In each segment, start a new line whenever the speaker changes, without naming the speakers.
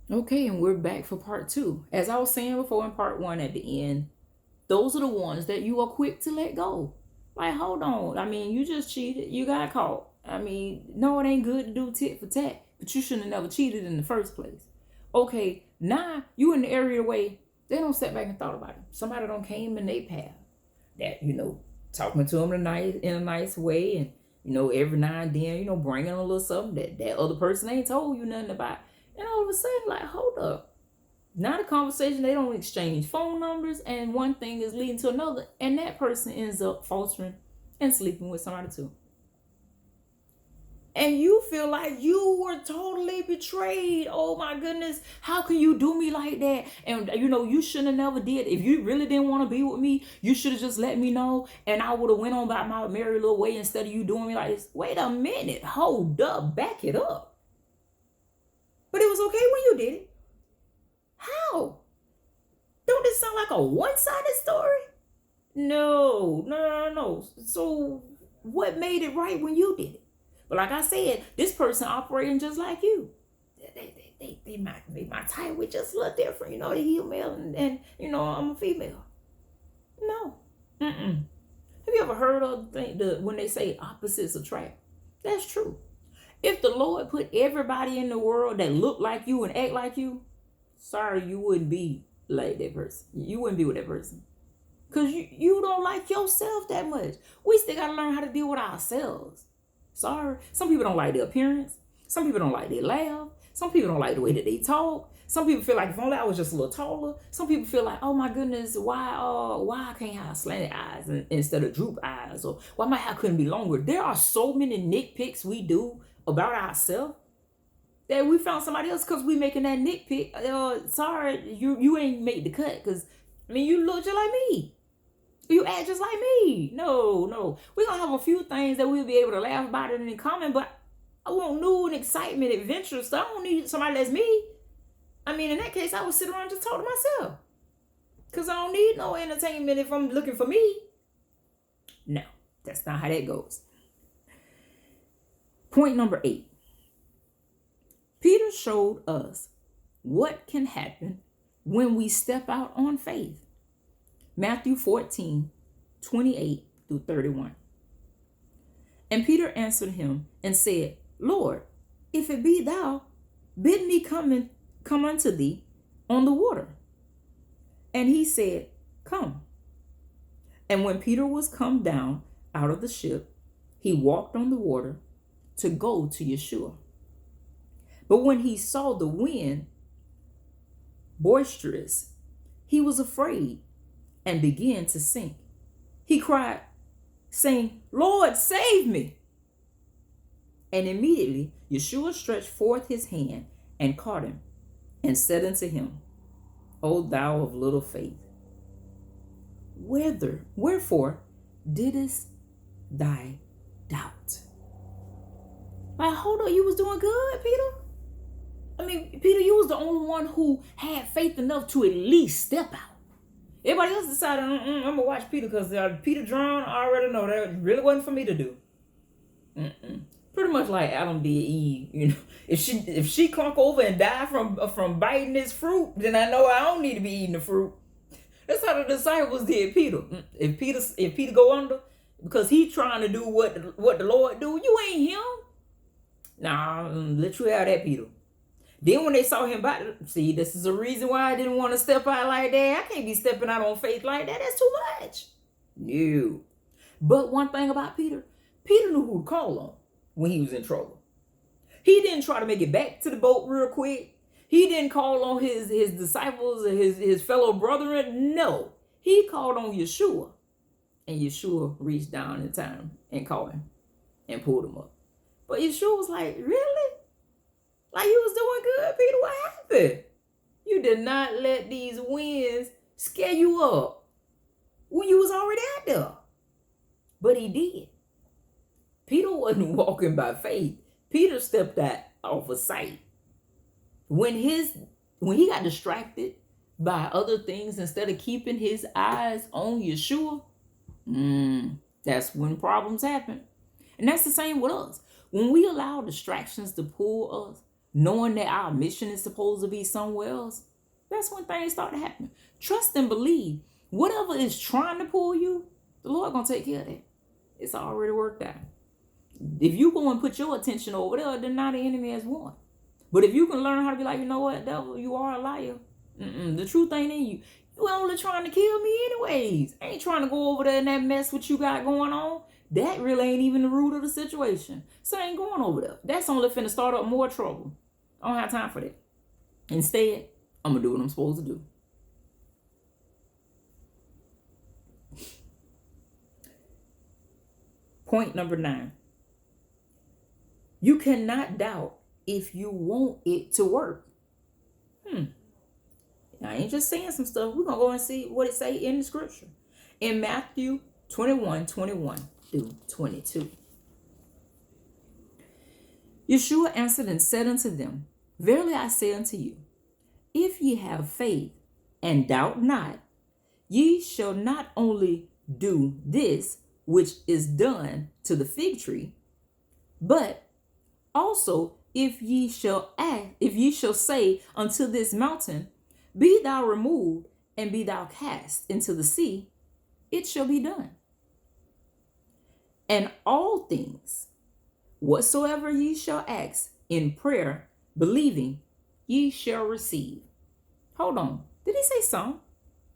Okay, and we're back for part two. As I was saying before in part one at the end, those are the ones that you are quick to let go. Like, hold on. I mean, you just cheated. You got caught. I mean, no, it ain't good to do tit for tat, but you shouldn't have never cheated in the first place. Okay, now you in the area where they don't step back and thought about it. Somebody don't came in their path that, talking to them in a nice way, and every now and then, bringing a little something that other person ain't told you nothing about. And all of a sudden, like, hold up. Not a conversation, they don't exchange phone numbers, and one thing is leading to another, and that person ends up faltering and sleeping with somebody too. And you feel like you were totally betrayed. Oh my goodness, how can you do me like that? And you shouldn't have never did. If you really didn't want to be with me, you should have just let me know, and I would have went on about my merry little way instead of you doing me like this. Wait a minute, hold up, back it up. But it was okay when you did it. How? Don't this sound like a one-sided story? No. So what made it right when you did it? But like I said, this person operating just like you. They might be my type. We just a little different. He a male and I'm a female. No. Mm-mm. Have you ever heard of when they say opposites attract? That's true. If the Lord put everybody in the world that look like you and act like you, sorry, you wouldn't be like that person. You wouldn't be with that person. Because you don't like yourself that much. We still got to learn how to deal with ourselves. Sorry. Some people don't like their appearance. Some people don't like their laugh. Some people don't like the way that they talk. Some people feel like if only I was just a little taller. Some people feel like, oh my goodness, why I can't have slanted eyes instead of droop eyes? Or why my hair couldn't be longer? There are so many nitpicks we do about ourselves that we found somebody else because we making that nitpick. Sorry, you ain't made the cut because, you look just like me. You act just like me. No. We're going to have a few things that we'll be able to laugh about it in common, but I want new and excitement, adventure stuff. I don't need somebody that's me. In that case, I would sit around and just talk to myself. Because I don't need no entertainment if I'm looking for me. No, that's not how that goes. Point number 8. Peter showed us what can happen when we step out on faith. Matthew 14:28-31. And Peter answered him and said, Lord, if it be thou, bid me come unto thee on the water. And he said, Come. And when Peter was come down out of the ship, he walked on the water to go to Yeshua. But when he saw the wind boisterous, he was afraid and began to sink. He cried, saying, Lord, save me. And immediately Yeshua stretched forth his hand and caught him and said unto him, O thou of little faith, wherefore didst thou doubt? Like, hold on, you was doing good, Peter? Peter, you was the only one who had faith enough to at least step out. Everybody else decided, I'm going to watch Peter because Peter drowned. I already know that really wasn't for me to do. Pretty much like Adam did Eve. If she clunk over and die from biting this fruit, then I know I don't need to be eating the fruit. That's how the disciples did Peter. If Peter go under because he trying to do what the Lord do, you ain't him. Nah, let you have that, Peter. Then when they saw him see, this is a reason why I didn't want to step out like that. I can't be stepping out on faith like that. That's too much. No. But one thing about Peter knew who to call on when he was in trouble. He didn't try to make it back to the boat real quick. He didn't call on his disciples or his fellow brethren. No. He called on Yeshua. And Yeshua reached down in time and caught him and pulled him up. But Yeshua was like, really? Like you was doing good, Peter? What happened? You did not let these winds scare you up when you was already out there. But he did. Peter wasn't walking by faith. Peter stepped out off of sight. When he got distracted by other things instead of keeping his eyes on Yeshua, that's when problems happen. And that's the same with us. When we allow distractions to pull us, knowing that our mission is supposed to be somewhere else, that's when things start to happen. Trust and believe. Whatever is trying to pull you, the Lord gonna take care of that. It's already worked out. If you go and put your attention over there, then now the enemy has won. But if you can learn how to be like, you know what, devil, you are a liar. The truth ain't in you. You only trying to kill me anyways. I ain't trying to go over there in that mess what you got going on. That really ain't even the root of the situation. So I ain't going over there. That's only finna start up more trouble. I don't have time for that. Instead, I'm gonna do what I'm supposed to do. Point number 9. You cannot doubt if you want it to work. I ain't just saying some stuff. We're going to go and see what it say in the scripture. In Matthew 21:21-22. Yeshua answered and said unto them, Verily I say unto you, if ye have faith and doubt not, ye shall not only do this which is done to the fig tree, but also if ye shall say unto this mountain, Be thou removed, and be thou cast into the sea, it shall be done. And all things, whatsoever ye shall ask in prayer, believing, ye shall receive. Hold on. Did he say some?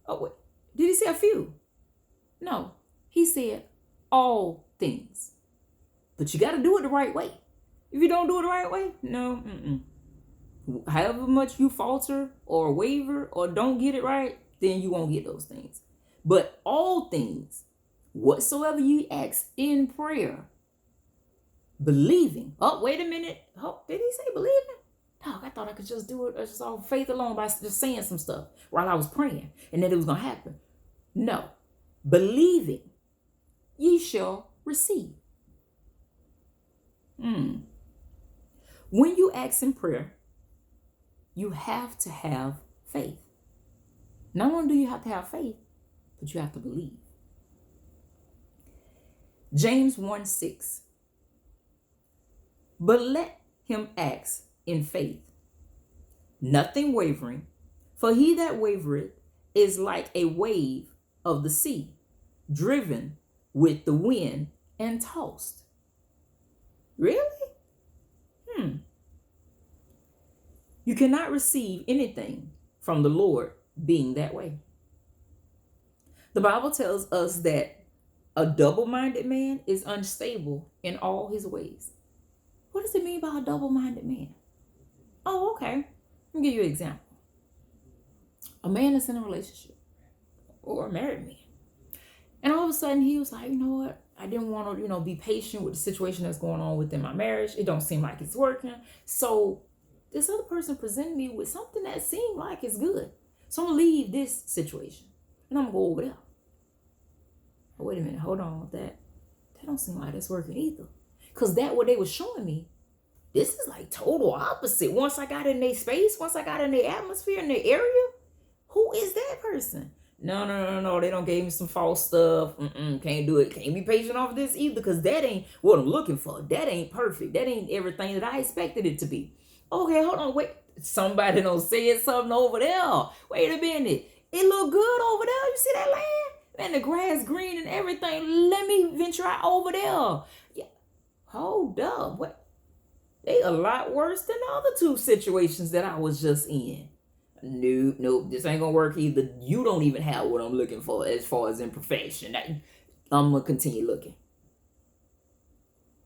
Oh, wait. Did he say a few? No. He said all things. But you got to do it the right way. If you don't do it the right way, no. However much you falter or waver or don't get it right, then you won't get those things. But all things, whatsoever ye ask in prayer, believing. Oh, wait a minute. Oh, did he say believing? Dog, I thought I could just do it just all faith alone by just saying some stuff while I was praying and that it was going to happen. No. Believing, ye shall receive. When you ask in prayer, you have to have faith. Not only do you have to have faith, but you have to believe. James 1:6. But let him ask in faith, nothing wavering, for he that wavereth is like a wave of the sea, driven with the wind and tossed. Really? You cannot receive anything from the Lord being that way. The Bible tells us that a double-minded man is unstable in all his ways. What does it mean by a double-minded man? Oh, okay. Let me give you an example. A man is in a relationship or a married man. And all of a sudden he was like, you know what? I didn't want to, be patient with the situation that's going on within my marriage. It don't seem like it's working. So this other person presented me with something that seemed like it's good. So I'm going to leave this situation and I'm going to go over there. Oh, wait a minute. Hold on with that. That don't seem like it's working either. Because that what they were showing me, this is like total opposite. Once I got in their space, once I got in their atmosphere, in their area, who is that person? No. They don't gave me some false stuff. Can't do it. Can't be patient off this either because that ain't what I'm looking for. That ain't perfect. That ain't everything that I expected it to be. Okay, hold on. Wait. Somebody done said something over there. Wait a minute. It look good over there. You see that land? Man, the grass green and everything. Let me venture out over there. Yeah. Hold up. What? They a lot worse than the other two situations that I was just in. Nope, this ain't gonna work either. You don't even have what I'm looking for as far as imperfection. I'm gonna continue looking.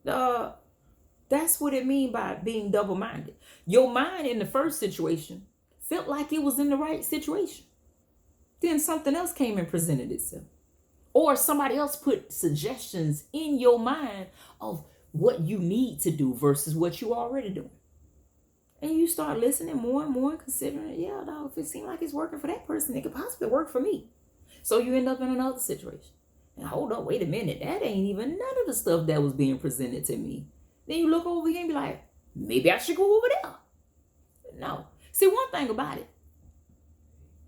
That's what it means by being double-minded. Your mind in the first situation felt like it was in the right situation. Then something else came and presented itself. Or somebody else put suggestions in your mind of what you need to do versus what you already doing. And you start listening more and more and considering, yeah, dog, if it seems like it's working for that person, it could possibly work for me. So you end up in another situation. And hold up, wait a minute. That ain't even none of the stuff that was being presented to me. Then you look over here and be like, maybe I should go over there. No. See, one thing about it,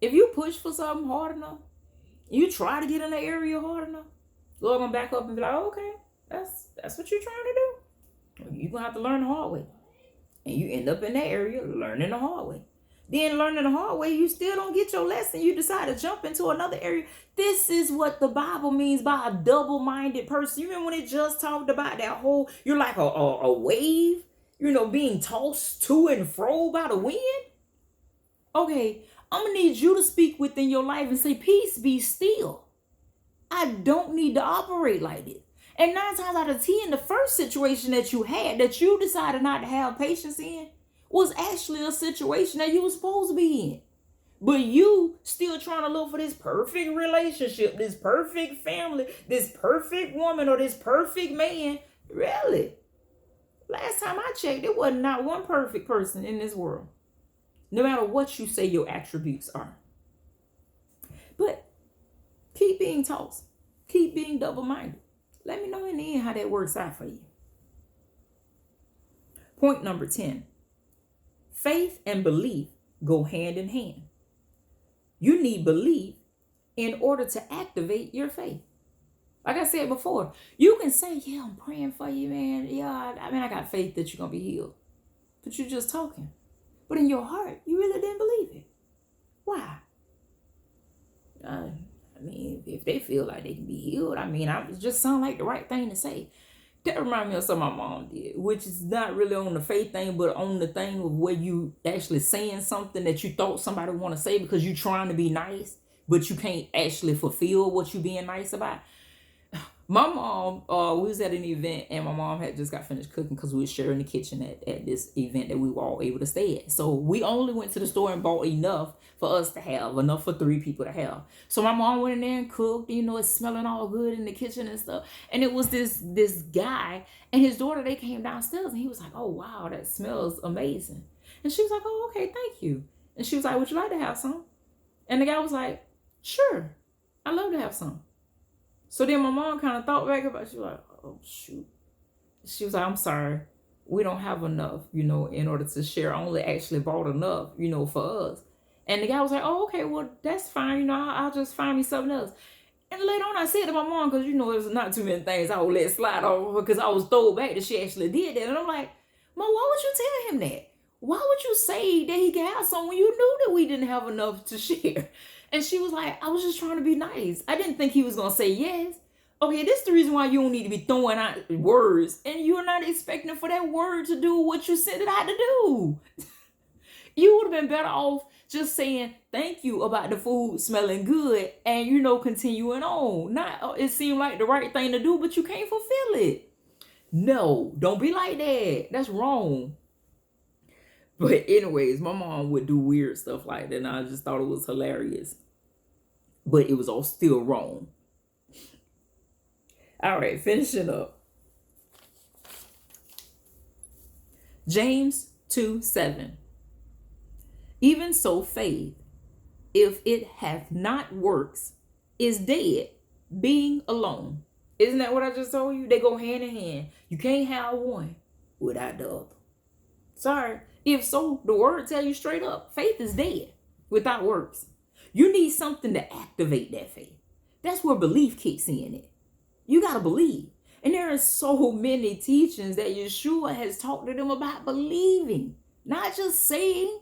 if you push for something hard enough, you try to get in the area hard enough, Lord gonna back up and be like, okay, that's what you're trying to do. You're gonna have to learn the hard way. And you end up in that area learning the hard way. Then learning the hard way, you still don't get your lesson. You decide to jump into another area. This is what the Bible means by a double-minded person. You remember when it just talked about that whole, you're like a wave, being tossed to and fro by the wind? Okay, I'm going to need you to speak within your life and say, peace, be still. I don't need to operate like this. And 9 times out of 10, the first situation that you had that you decided not to have patience in was actually a situation that you were supposed to be in. But you still trying to look for this perfect relationship, this perfect family, this perfect woman, or this perfect man. Really? Last time I checked, there wasn't not one perfect person in this world. No matter what you say your attributes are. But keep being tossed. Keep being double-minded. Let me know in the end how that works out for you. Point number 10. Faith and belief go hand in hand. You need belief in order to activate your faith. Like I said before, you can say, yeah, I'm praying for you, man. Yeah, I got faith that you're going to be healed. But you're just talking. But in your heart, you really didn't believe it. Why? If they feel like they can be healed, it just sound like the right thing to say. That reminds me of something my mom did, which is not really on the faith thing, but on the thing of where you actually saying something that you thought somebody want to say because you're trying to be nice, but you can't actually fulfill what you being nice about. My mom, we was at an event and my mom had just got finished cooking because we were sharing the kitchen at this event that we were all able to stay at. So we only went to the store and bought enough for us to have, enough for 3 people to have. So my mom went in there and cooked, it's smelling all good in the kitchen and stuff. And it was this guy and his daughter, they came downstairs and he was like, oh, wow, that smells amazing. And she was like, oh, okay, thank you. And she was like, would you like to have some? And the guy was like, sure, I'd love to have some. So then my mom kind of thought back about it. She was like, oh, shoot. She was like, I'm sorry. We don't have enough, in order to share. I only actually bought enough, for us. And the guy was like, oh, okay, well, that's fine. I'll just find me something else. And later on, I said to my mom, because, there's not too many things I would let slide over because I was told back that she actually did that. And I'm like, Mom, why would you tell him that? Why would you say that he could have some when you knew that we didn't have enough to share? And she was like, I was just trying to be nice. I didn't think he was going to say yes. Okay, this is the reason why you don't need to be throwing out words. And you're not expecting for that word to do what you sent it out to do. You would have been better off just saying thank you about the food smelling good and, continuing on. Not, it seemed like the right thing to do, but you can't fulfill it. No, don't be like that. That's wrong. But anyways, my mom would do weird stuff like that, and I just thought it was hilarious. But it was all still wrong. All right, finishing up. James 2:7. Even so faith, if it hath not works, is dead, being alone. Isn't that what I just told you? They go hand in hand. You can't have one without the other. Sorry. If so, the word tell you straight up, faith is dead without works. You need something to activate that faith. That's where belief kicks in it. You got to believe. And there are so many teachings that Yeshua has talked to them about believing. Not just saying,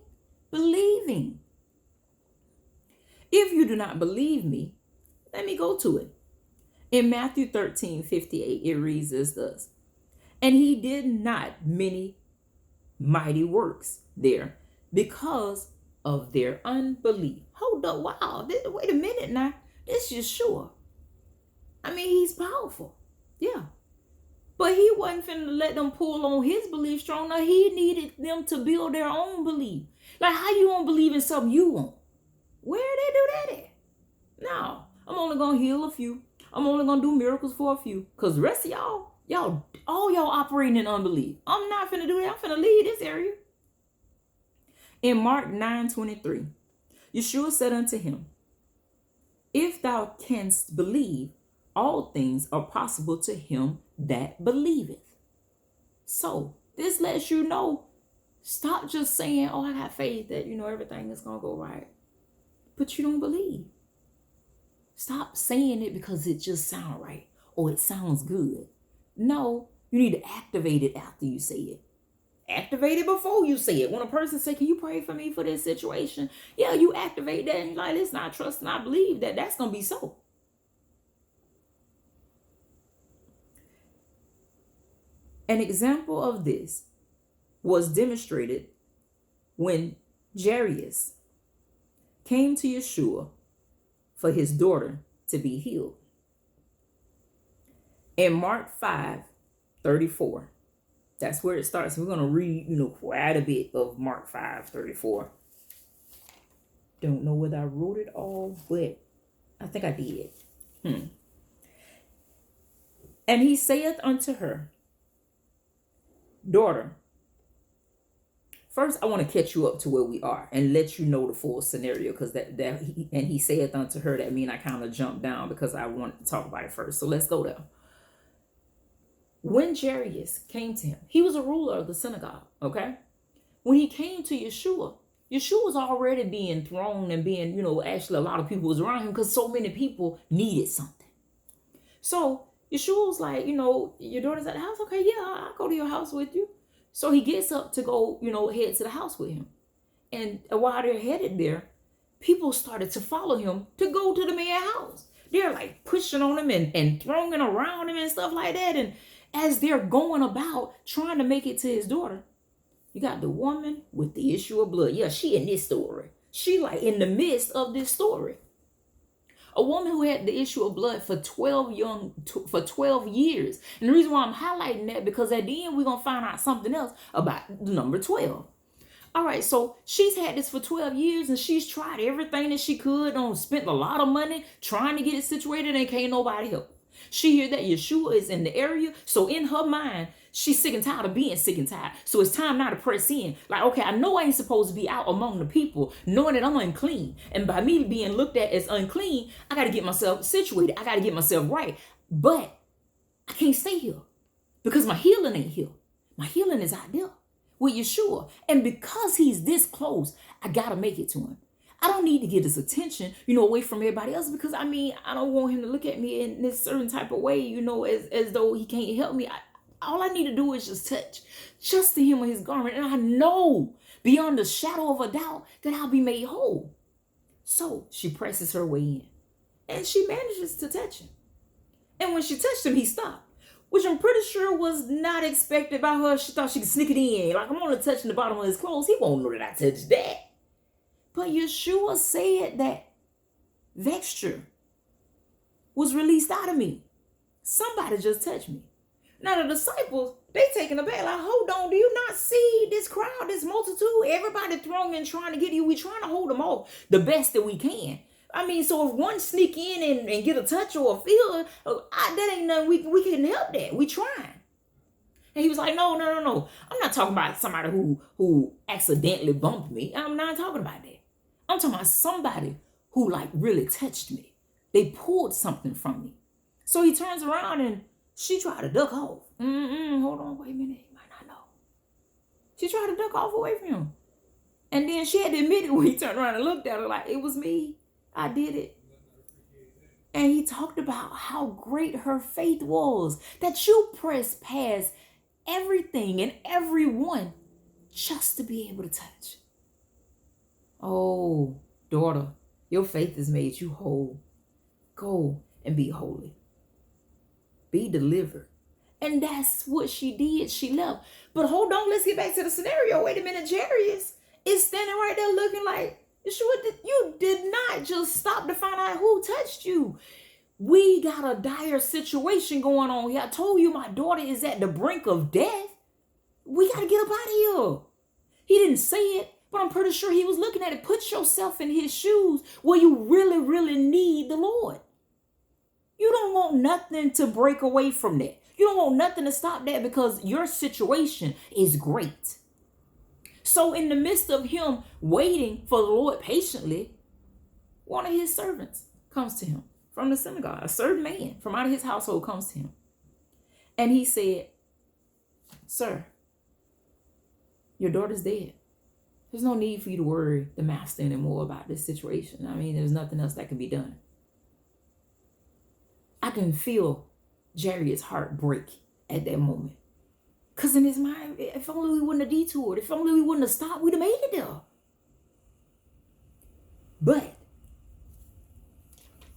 believing. If you do not believe me, let me go to it. In Matthew 13:58, it reads as thus. And he did not many mighty works there because of their unbelief. Hold up, wow, wait a minute now. This is Yeshua. He's powerful. Yeah. But he wasn't finna let them pull on his belief strong. No, he needed them to build their own belief. Like, how you gonna believe in something you want? Where they do that at? No, I'm only gonna heal a few. I'm only gonna do miracles for a few. Because the rest of y'all operating in unbelief. I'm not finna do that. I'm finna leave this area. In Mark 9:23, Yeshua said unto him, if thou canst believe, all things are possible to him that believeth. So this lets you know, stop just saying, oh, I got faith that, everything is going to go right. But you don't believe. Stop saying it because it just sounds right or it sounds good. No, you need to activate it after you say it. activate it before you say it. When a person say, can you pray for me for this situation? Yeah, you activate that and you're like, listen, I trust and I believe that that's going to be so. An example of this was demonstrated when Jairus came to Yeshua for his daughter to be healed. In Mark 5:34, that's where it starts. We're going to read, quite a bit of Mark 5:34. Don't know whether I wrote it all, but I think I did. And he saith unto her, daughter, first I want to catch you up to where we are and let you know the full scenario, because he saith unto her, that mean I kind of jumped down because I wanted to talk about it first. So let's go there. When Jairus came to him, he was a ruler of the synagogue, okay? When he came to Yeshua was already being thrown and being, actually a lot of people was around him because so many people needed something. So Yeshua was like, your daughter's at the house? Okay, yeah, I'll go to your house with you. So he gets up to go, head to the house with him. And while they're headed there, people started to follow him to go to the man's house. They're like pushing on him and throwing around him and stuff like that. And as they're going about trying to make it to his daughter, you got the woman with the issue of blood. Yeah, she in this story. She like in the midst of this story. A woman who had the issue of blood for 12 years. And the reason why I'm highlighting that, because at the end, we're going to find out something else about the number 12. All right, so she's had this for 12 years and she's tried everything that she could, spent a lot of money trying to get it situated, and can't nobody help. She heard that Yeshua is in the area. So in her mind, she's sick and tired of being sick and tired. So it's time now to press in. Like, okay, I know I ain't supposed to be out among the people, knowing that I'm unclean. And by me being looked at as unclean, I got to get myself situated. I got to get myself right. But I can't stay here because my healing ain't here. My healing is out there with Yeshua. And because he's this close, I got to make it to him. I don't need to get his attention, away from everybody else, because I don't want him to look at me in this certain type of way, as though he can't help me. All I need to do is just touch just the hem of his garment. And I know beyond the shadow of a doubt that I'll be made whole. So she presses her way in and she manages to touch him. And when she touched him, he stopped, which I'm pretty sure was not expected by her. She thought she could sneak it in. Like, I'm only touching the bottom of his clothes. He won't know that I touched that. But Yeshua said that vesture was released out of me. Somebody just touched me. Now the disciples, they taking aback, like, hold on, do you not see this crowd, this multitude, everybody throwing and trying to get you? We trying to hold them off the best that we can. So if one sneak in and get a touch or a feel, that ain't nothing we can help that. We trying. And he was like, no. I'm not talking about somebody who accidentally bumped me. I'm not talking about that. I'm talking about somebody who like really touched me. They pulled something from me. So he turns around and she tried to duck off. Hold on, wait a minute. He might not know. She tried to duck off away from him. And then she had to admit it when he turned around and looked at her like, it was me. I did it. And he talked about how great her faith was. That you press past everything and everyone just to be able to touch. Oh, daughter, your faith has made you whole. Go and be holy. Be delivered. And that's what she did. She left. But hold on, let's get back to the scenario. Wait a minute, Jairus is standing right there looking like, you did not just stop to find out who touched you. We got a dire situation going on here. I told you my daughter is at the brink of death. We got to get up out of here. He didn't say it, but I'm pretty sure he was looking at it. Put yourself in his shoes where you really, really need the Lord. You don't want nothing to break away from that. You don't want nothing to stop that, because your situation is great. So in the midst of him waiting for the Lord patiently, one of his servants comes to him from the synagogue. A certain man from out of his household comes to him. And he said, sir, your daughter's dead. There's no need for you to worry the master anymore about this situation. There's nothing else that can be done. I can feel Jairus' heart break at that moment. Because in his mind, if only we wouldn't have detoured, if only we wouldn't have stopped, we'd have made it there. But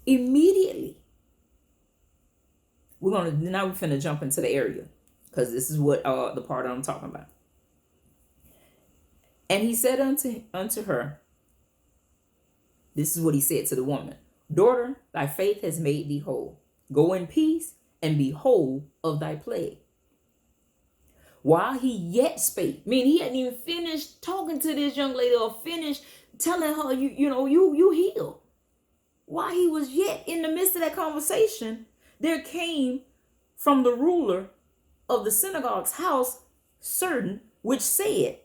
immediately, we're finna jump into the area, because this is what the part I'm talking about. And he said unto her, this is what he said to the woman: daughter, thy faith has made thee whole. Go in peace and be whole of thy plague. While he yet spake, meaning he hadn't even finished talking to this young lady or finished telling her, you healed. While he was yet in the midst of that conversation, there came from the ruler of the synagogue's house certain which said,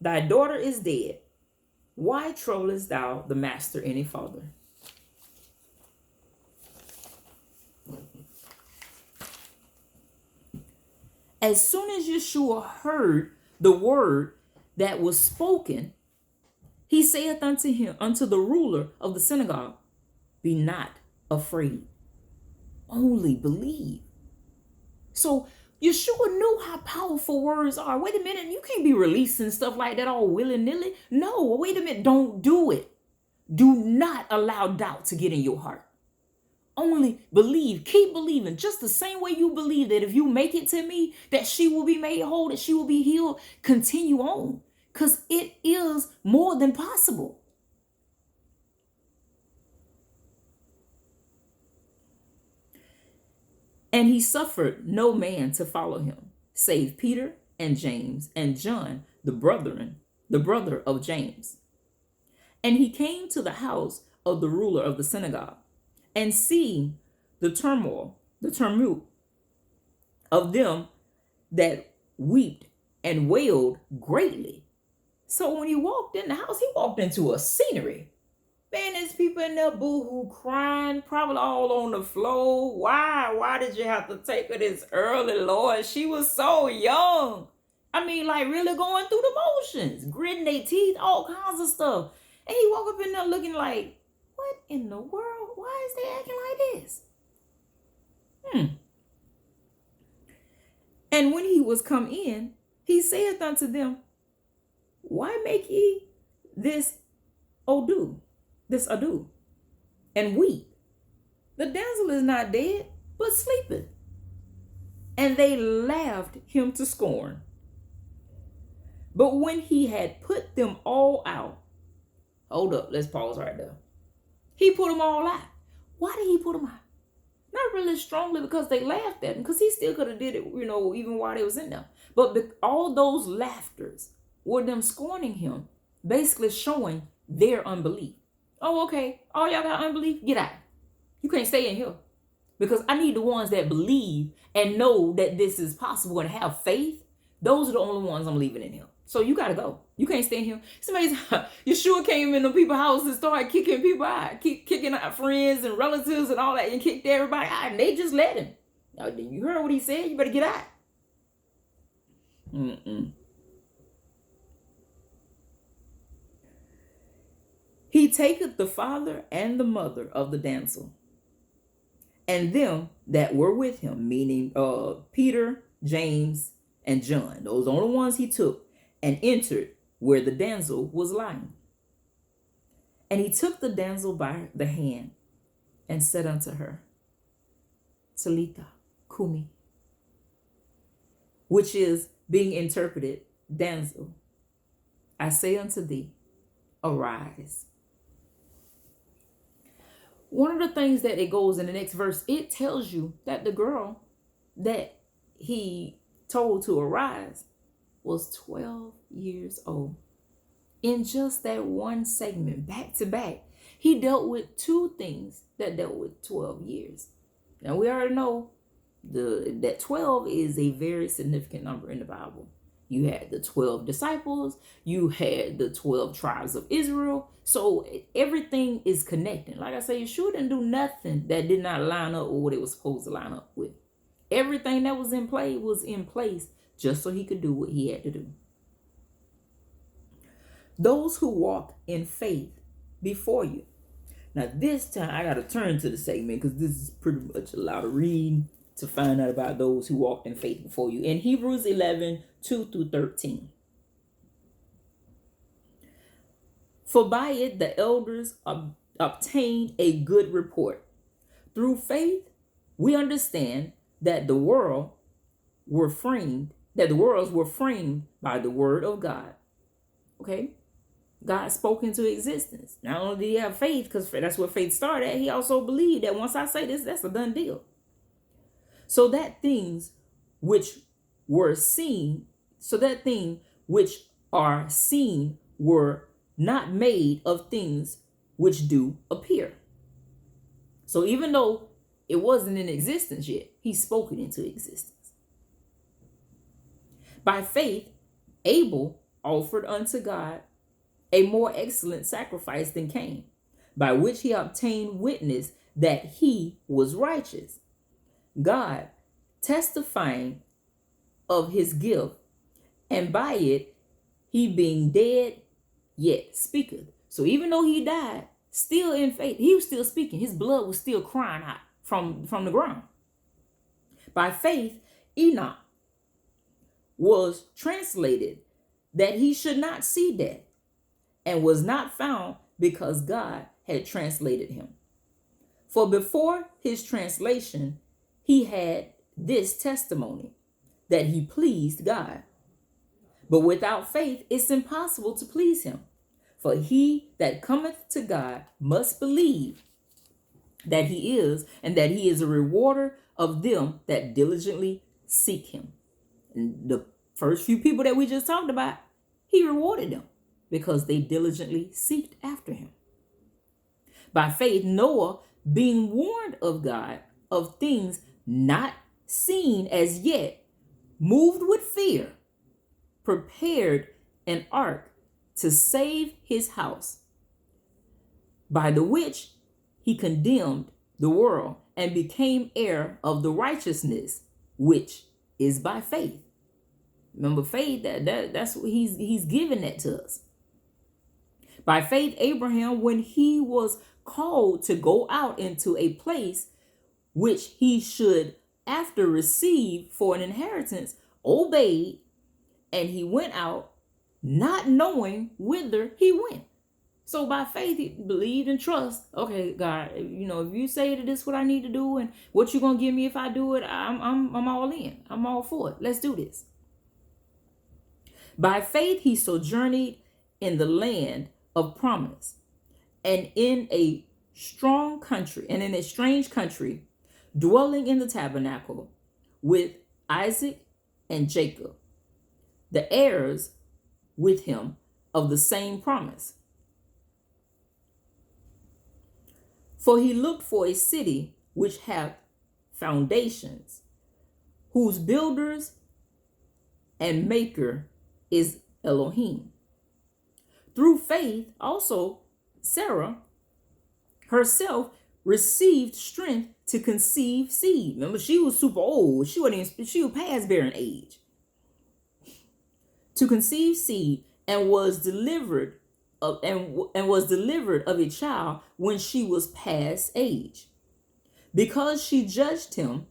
thy daughter is dead. Why troublest thou the master any further? As soon as Yeshua heard the word that was spoken, he saith unto the ruler of the synagogue, be not afraid, only believe. So Yeshua knew how powerful words are. Wait a minute, you can't be releasing stuff like that all willy-nilly. No, wait a minute, don't do it. Do not allow doubt to get in your heart. Only believe, keep believing, just the same way you believe that if you make it to me, that she will be made whole, that she will be healed. Continue on, because it is more than possible. And he suffered no man to follow him, save Peter and James and John, the brother of James. And he came to the house of the ruler of the synagogue, and seeing the tumult of them that wept and wailed greatly. So when he walked in the house, he walked into a scenery. Man, there's people in there boo-hoo crying, probably all on the floor. Why? Why did you have to take her this early, Lord? She was so young. I mean, like really going through the motions, gritting their teeth, all kinds of stuff. And he walked up in there looking like, what in the world? Why is they acting like this? And when he was come in, he saith unto them, why make ye this ado, and weep? The damsel is not dead, but sleepeth. And they laughed him to scorn. But when he had put them all out, hold up, let's pause right there. He put them all out. Why did he put them out? Not really strongly because they laughed at him, because he still could have did it, even while they was in there. But all those laughters were them scorning him, basically showing their unbelief. Oh, okay. All y'all got unbelief? Get out. You can't stay in here. Because I need the ones that believe and know that this is possible and have faith. Those are the only ones I'm leaving in here. So you got to go. You can't stay in here. Somebody's, Yeshua came into people's houses and started kicking people out, kicking out friends and relatives and all that, and kicked everybody out. And they just let him. Now, you heard what he said? You better get out. He taketh the father and the mother of the damsel, and them that were with him, meaning Peter, James, and John. Those are the ones he took, and entered where the damsel was lying. And he took the damsel by the hand, and said unto her, Talitha Kumi, which is being interpreted, damsel, I say unto thee, arise. One of the things that it goes in the next verse, it tells you that the girl that he told to arise was 12 years old. In just that one segment, back to back, he dealt with two things that dealt with 12 years. Now we already know that 12 is a very significant number in the Bible. You had the 12 disciples, you had the 12 tribes of Israel. So everything is connecting. Like I say, Yeshua didn't do nothing that did not line up with what it was supposed to line up with. Everything that was in place just so he could do what he had to do. Those who walk in faith before you. Now this time I got to turn to the segment because this is pretty much a lot of reading. to find out about those who walked in faith before you. In Hebrews 11:2-13. For by it the elders obtained a good report. Through faith, we understand that the worlds were framed by the word of God. Okay? God spoke into existence. Not only did he have faith, because that's where faith started at, he also believed that once I say this, that's a done deal. So that things which are seen were not made of things which do appear. So even though it wasn't in existence yet, he spoke it into existence. By faith, Abel offered unto God a more excellent sacrifice than Cain, by which he obtained witness that he was righteous, God testifying of his gift, and by it he being dead yet speaketh. So even though he died, still in faith, he was still speaking. His blood was still crying out from the ground. By faith, Enoch was translated that he should not see death, and was not found because God had translated him. For before his translation, he had this testimony, that he pleased God. But without faith, it's impossible to please him. For he that cometh to God must believe that he is, and that he is a rewarder of them that diligently seek him. And the first few people that we just talked about, he rewarded them because they diligently seeked after him. By faith, Noah, being warned of God of things not seen as yet, moved with fear, prepared an ark to save his house, by the which he condemned the world and became heir of the righteousness which is by faith. Remember, faith, that's what he's giving that to us. By faith, Abraham, when he was called to go out into a place which he should after receive for an inheritance, obeyed, and he went out, not knowing whither he went. So by faith, he believed and trust. Okay, God, if you say that this is what I need to do, and what you're gonna give me if I do it, I'm all in. I'm all for it. Let's do this. By faith, he sojourned in the land of promise, and in a strange country, dwelling in the tabernacle with Isaac and Jacob, the heirs with him of the same promise. For he looked for a city which hath foundations, whose builders and maker is Elohim. Through faith also Sarah herself received strength to conceive seed. Remember, she was super old. She was past bearing age. To conceive seed, and was delivered of a child when she was past age, because she judged him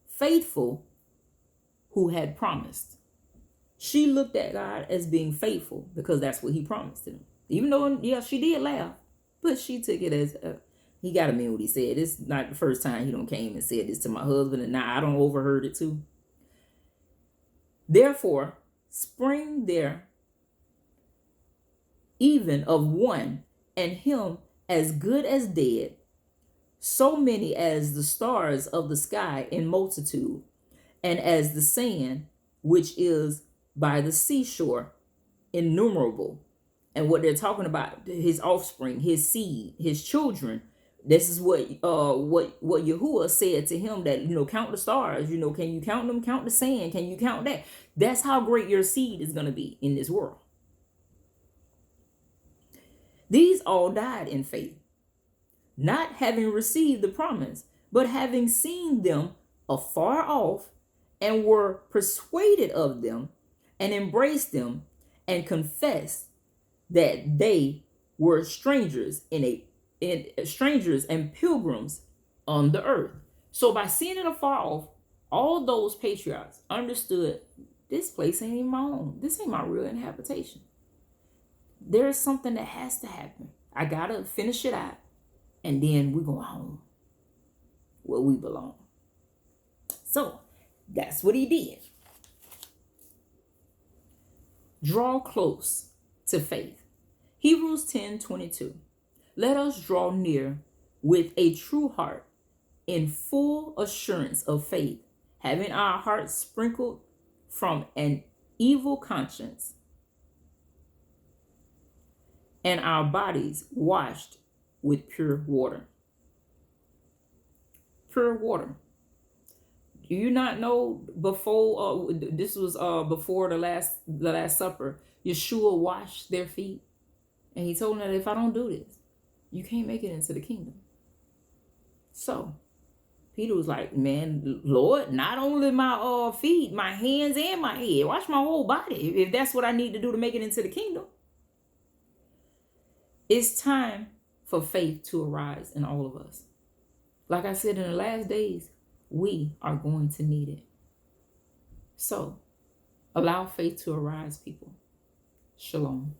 faithful who had promised. She looked at God as being faithful because that's what he promised him. Even though, she did laugh, but she took it as he got to mean what he said. It's not the first time he came and said this to my husband, and now I overheard it too. Therefore, spring there even of one, and him as good as dead, so many as the stars of the sky in multitude, and as the sand which is by the seashore innumerable. And what they're talking about, his offspring, his seed, his children. This is what Yahuwah said to him, that count the stars. Can you count them? Count the sand. Can you count that? That's how great your seed is going to be in this world. These all died in faith, not having received the promise, but having seen them afar off, and were persuaded of them, and embraced them, and confessed that they were strangers and pilgrims on the earth. So by seeing it afar off, all those patriarchs understood this place ain't even my own. This ain't my real habitation. There is something that has to happen. I gotta finish it out, and then we're going home where we belong. So that's what he did. Draw close to faith. Hebrews 10:22. Let us draw near with a true heart in full assurance of faith, having our hearts sprinkled from an evil conscience and our bodies washed with pure water. Pure water. Do you not know before this was before the last supper, Yeshua washed their feet, and he told them that if I don't do this, you can't make it into the kingdom. So Peter was like, man, Lord, not only my feet, my hands and my head, wash my whole body if that's what I need to do to make it into the kingdom. It's time for faith to arise in all of us. Like I said, in the last days, we are going to need it. So allow faith to arise, people. Shalom.